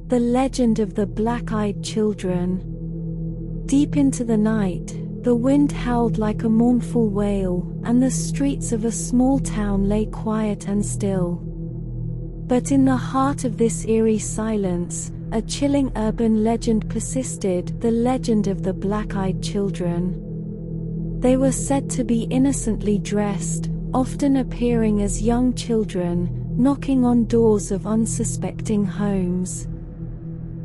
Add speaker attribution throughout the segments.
Speaker 1: The legend of the black-eyed children. Deep into the night, the wind howled like a mournful wail, and the streets of a small town lay quiet and still. But in the heart of this eerie silence, a chilling urban legend persisted, the legend of the black-eyed children. They were said to be innocently dressed, often appearing as young children, knocking on doors of unsuspecting homes.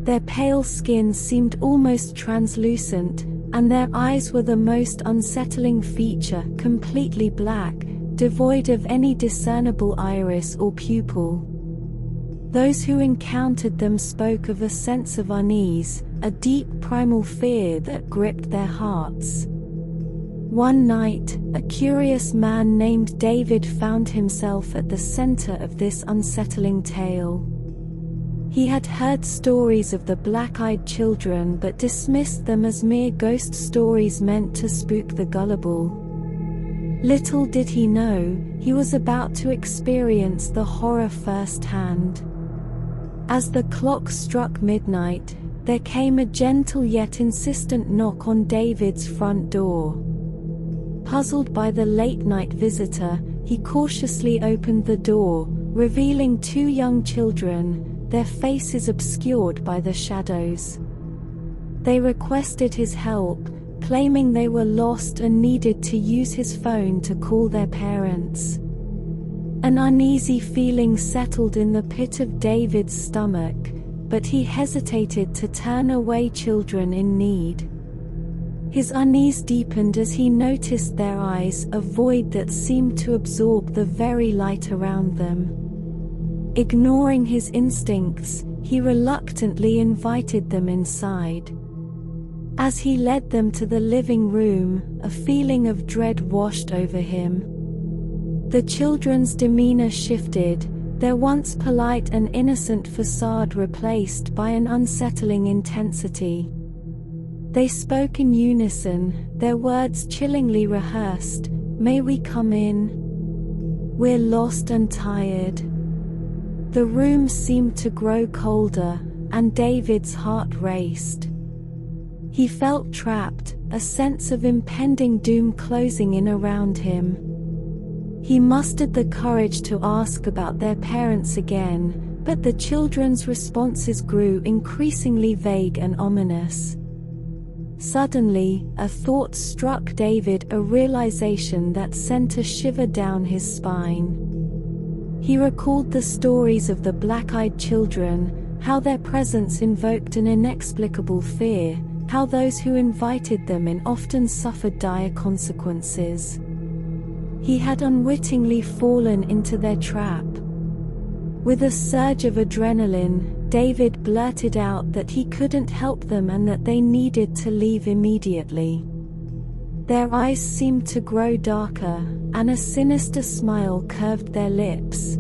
Speaker 1: Their pale skin seemed almost translucent, and their eyes were the most unsettling feature, completely black, devoid of any discernible iris or pupil. Those who encountered them spoke of a sense of unease, a deep primal fear that gripped their hearts. One night, a curious man named David found himself at the center of this unsettling tale. He had heard stories of the black-eyed children but dismissed them as mere ghost stories meant to spook the gullible. Little did he know, he was about to experience the horror firsthand. As the clock struck midnight, there came a gentle yet insistent knock on David's front door. Puzzled by the late-night visitor, he cautiously opened the door, revealing two young children, their faces obscured by the shadows. They requested his help, claiming they were lost and needed to use his phone to call their parents. An uneasy feeling settled in the pit of David's stomach, but he hesitated to turn away children in need. His unease deepened as he noticed their eyes, a void that seemed to absorb the very light around them. Ignoring his instincts, he reluctantly invited them inside. As he led them to the living room, a feeling of dread washed over him. The children's demeanor shifted, their once polite and innocent facade replaced by an unsettling intensity. They spoke in unison, their words chillingly rehearsed, "May we come in? We're lost and tired." The room seemed to grow colder, and David's heart raced. He felt trapped, a sense of impending doom closing in around him. He mustered the courage to ask about their parents again, but the children's responses grew increasingly vague and ominous. Suddenly, a thought struck David, a realization that sent a shiver down his spine. He recalled the stories of the black-eyed children, how their presence invoked an inexplicable fear, how those who invited them in often suffered dire consequences. He had unwittingly fallen into their trap. With a surge of adrenaline, David blurted out that he couldn't help them and that they needed to leave immediately. Their eyes seemed to grow darker, and a sinister smile curved their lips.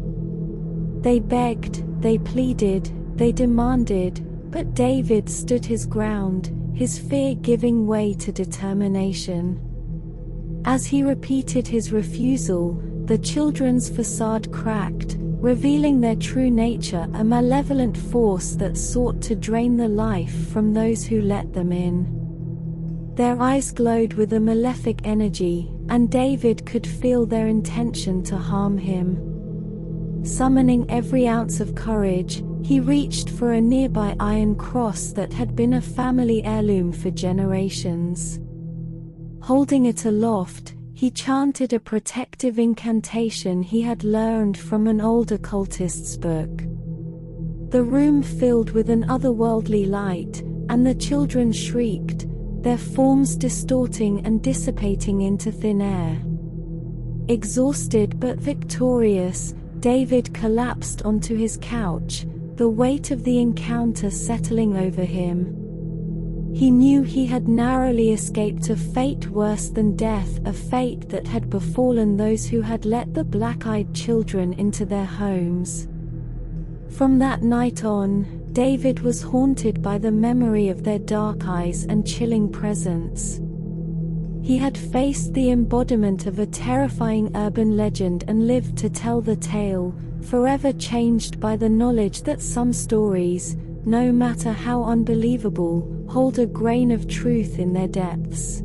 Speaker 1: They begged, they pleaded, they demanded, but David stood his ground, his fear giving way to determination. As he repeated his refusal, the children's facade cracked, revealing their true nature, a malevolent force that sought to drain the life from those who let them in. Their eyes glowed with a malefic energy, and David could feel their intention to harm him. Summoning every ounce of courage, he reached for a nearby iron cross that had been a family heirloom for generations. Holding it aloft, he chanted a protective incantation he had learned from an old occultist's book. The room filled with an otherworldly light, and the children shrieked, their forms distorting and dissipating into thin air. Exhausted but victorious, David collapsed onto his couch, the weight of the encounter settling over him. He knew he had narrowly escaped a fate worse than death, a fate that had befallen those who had let the black-eyed children into their homes. From that night on, David was haunted by the memory of their dark eyes and chilling presence. He had faced the embodiment of a terrifying urban legend and lived to tell the tale, forever changed by the knowledge that some stories, no matter how unbelievable, hold a grain of truth in their depths.